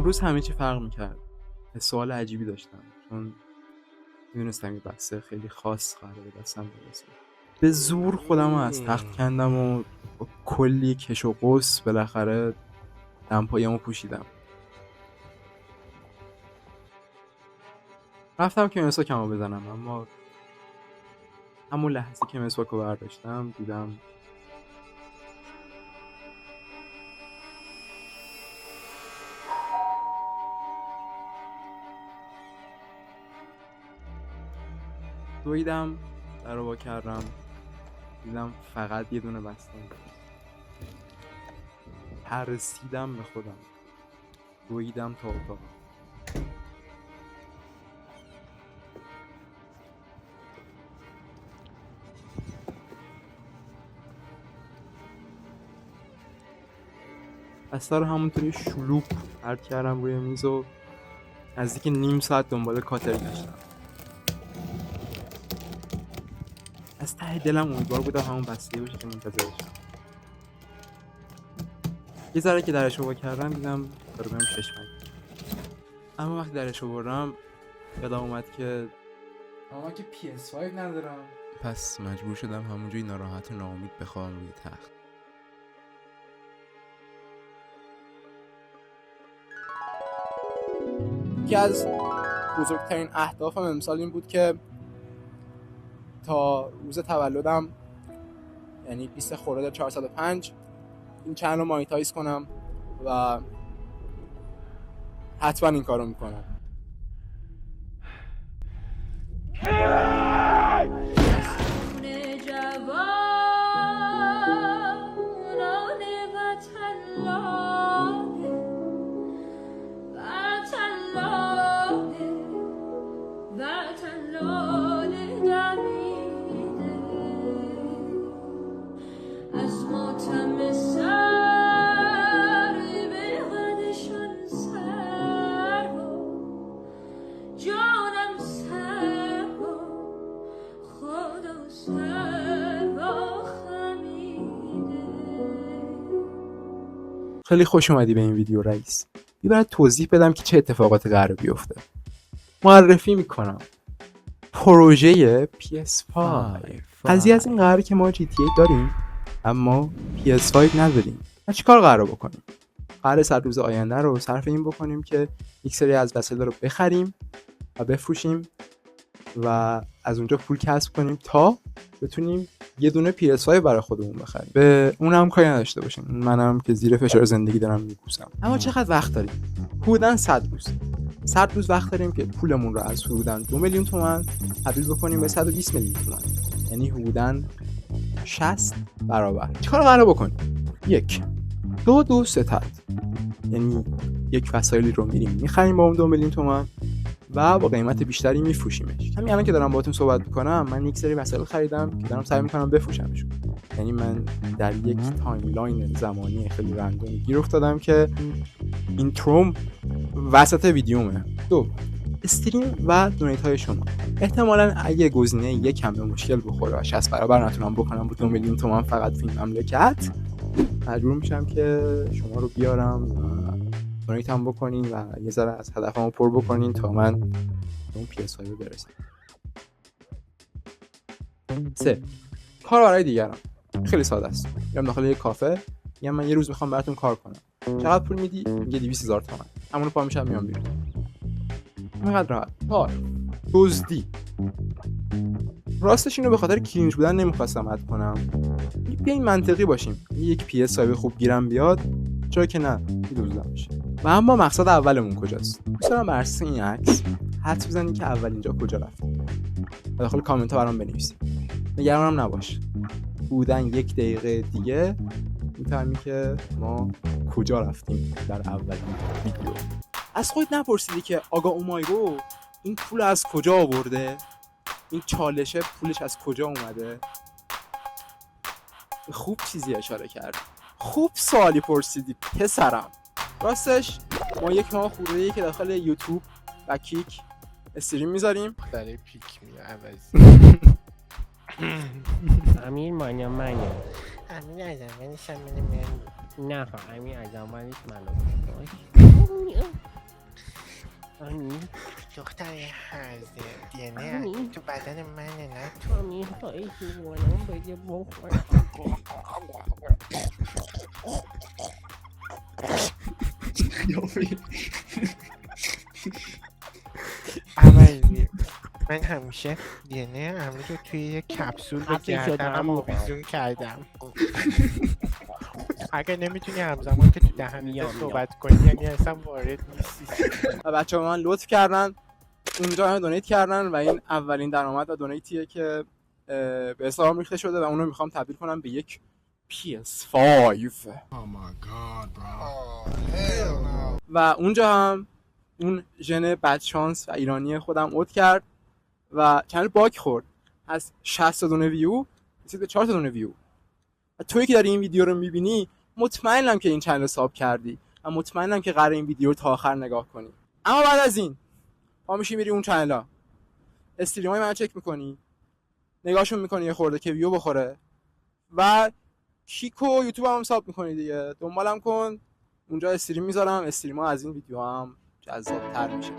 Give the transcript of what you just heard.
امروز همه چی فرق میکرد. سوال عجیبی داشتم چون میدونستم یه بحث خیلی خاص قراره به دستم برسه. به زور خودم رو از تخت کندم و با کلی کش و قوس بالاخره دمپاییمو پوشیدم. رفتم که مسواکمو بزنم، اما همون لحظه که مسواکو برداشتم دیدم دویدم، در رو با کردم، دیدم فقط یه دونه بستم. ترسیدم به خودم، دویدم تا اتاق. بسته رو همونطوری شلوغ پرت کردم روی میز و نزدیک نیم ساعت دنبال کاتر گشتم. از ته دلم امیدوار بودم همون بسته باشه که منتظرشم. یه ذره که درش رو با کردم دیدم داره بهم چشمک. اما وقتی درش رو بردم یادم اومد که PS5 ندارم. پس مجبور شدم همونجوری ناراحت و ناامید بخوابم روی تخت. یکی از بزرگترین اهدافم امسال این بود که تا روز تولدم، یعنی 20 خرداد 405، این چنل رو مانیتایز کنم و حتما این کارو میکنم. خیلی خوش اومدی به این ویدیو رئیس. برات توضیح بدم که چه اتفاقاتی قراره بیفته. معرفی میکنم پروژه PS5. قضیه از این قراره که ما GTA داریم اما PS5 نداریم. و چیکار قراره بکنیم؟ قراره 100 روز آینده رو صرف این بکنیم که یک سری از وسایل رو بخریم و بفروشیم و از اونجا پول کسب کنیم تا بتونیم یه دونه PS5 برای خودمون بخریم. به اونم کاری نداشته باشیم، منم که زیر فشار زندگی دارم میپوسم. اما چقدر وقت داریم؟ حدوداً 100 روز. 100 روز وقت داریم که پولمون رو از حدوداً 2 میلیون تومان تبدیل بکنیم به 120 میلیون تومان، یعنی حدوداً 60 برابر. چیکار قراره بکنیم؟ 1 2 ستاد، یعنی یک وسایلی رو میریم میخریم با اون 2 میلیون تومان و با قیمت بیشتری میفروشیمش. همین الان که دارم باهاتون صحبت میکنم من یک سری وسایل خریدم که دارم سعی میکنم بفروشمشون. یعنی من در یک تایملاین زمانی خیلی رندومی گیر افتادم که اینتروم وسط ویدیومه. 2 استریم و دونیت های شما. احتمالاً اگه گزینه یکم به مشکل بخوره و 60 برابر نتونم بکنم با 2 میلیون تومان فقط تو این مملکت، مجبور میشم که شما رو بیارم و دونیت هم بکنین و یه ذره از هدفمو پر بکنین تا من اون PS5 رو برسم. 3 کار برای دیگران. خیلی ساده است. میرم داخل یک کافه، میگم من یه روز میخوام براتون کار کنم. چقدر پول میدی؟ میگه 200,000 تومان. همون پا میشم میام بیرون. اینقدر راحت. کار. دزدی. راستش اینو به خاطر کلینج بودن نمیخواستم اد کنم. بیاین منطقی باشیم. یک PS5 خوب گیرم بیاد، چرا که نه؟ میدوزم میشه. و اما مقصد اولمون کجاست؟ مثلا بر اساس این عکس حدس بزنید که اول اینجا کجا رفتیم. داخل کامنت ها برام بنویسید. نگرانم نباش. بودن 1 دقیقه دیگه میفهمی که ما کجا رفتیم در اولین ویدیو. از خودت نپرسیدی که آقا اومایگو این پول از کجا آورده؟ این چالشه پولش از کجا اومده؟ خوب چیزی اشاره کرد. خوب سوالی پرسیدی پسرم. راستش ما 1 ماه خورده‌ای که داخل یوتیوب و کیک استریم میذاریم. داره پیک میگه عوضی. امیر مانیا امیر از اولش هم نه امیر از اولش منو آنی دختر هرزه دی ان آنی. تو بدن منه نه تو. آنی خواهی جوانم بگه بخورم. عوضی من همیشه دی ان امروز رو توی یه کپسول به خفه شو، دارم گردنم می‌خورم. آویزون کردم. اگه نمیتونی همزمان که تو دهنت میام. صحبت کنی یعنی اصلا وارد نیستی. و بچه من لطف کردن اونجا هم دونیت کردن و این اولین درآمد و دونیتیه که به حساب ریخته شده و اونو میخوام تبدیل کنم به یک PS5. و اونجا هم اون ژن بدشانس و ایرانی خودم اوت کرد و چنل باگ خورد. از 60 تا دونه ویو رسید به 4 تا دونه ویو. و تویی که داری این ویدیو رو میبینی مطمئنم که این چنل رو ساب کردی و مطمئنم که قراره این ویدیو رو تا آخر نگاه کنی. اما بعد از این پا میشی میری اون چنلا، استریمای من چک میکنی، نگاهشون میکنی یه خورده که ویو بخوره و کیک و یوتیوب هم ساب میکنی دیگه. دنبالم کن، اونجا استریم میذارم، استریما از این ویدیو هم جذاب‌تر میشه.